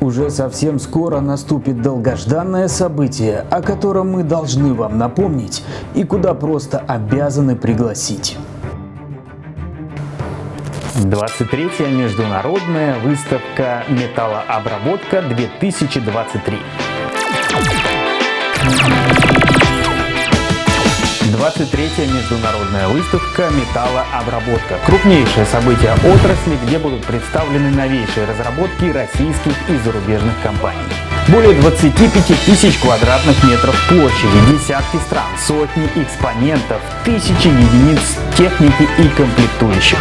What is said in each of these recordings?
Уже совсем скоро наступит долгожданное событие, о котором мы должны вам напомнить и куда просто обязаны пригласить. 23-я международная выставка «Металлообработка 2023». 23-я международная выставка «Металлообработка» – крупнейшее событие отрасли, где будут представлены новейшие разработки российских и зарубежных компаний. Более 25 тысяч квадратных метров площади, десятки стран, сотни экспонентов, тысячи единиц техники и комплектующих.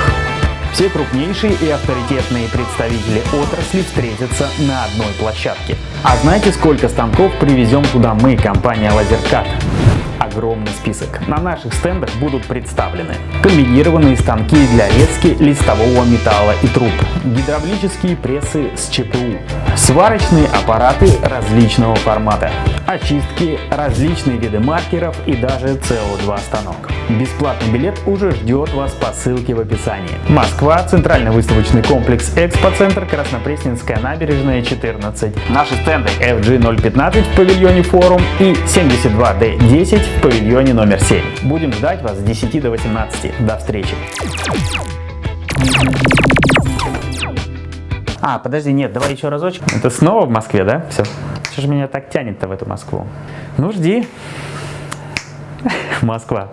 Все крупнейшие и авторитетные представители отрасли встретятся на одной площадке. А знаете, сколько станков привезем туда мы, компания Лазеркат? Огромный список. На наших стендах будут представлены комбинированные станки для резки листового металла и труб, гидравлические прессы с ЧПУ, сварочные аппараты различного формата, очистки, различные виды маркеров и даже CO2 станок. Бесплатный билет уже ждет вас по ссылке в описании. Москва, Центральный выставочный комплекс Экспоцентр, Краснопресненская набережная, 14. Наши стенды FG015 в павильоне Форум и 72D10 в павильоне номер 7. Будем ждать вас с 10 до 18. До встречи. Подожди, нет, давай еще разочек. Это снова в Москве, да? Все. Что же меня так тянет-то в эту Москву? Ну, жди. Москва.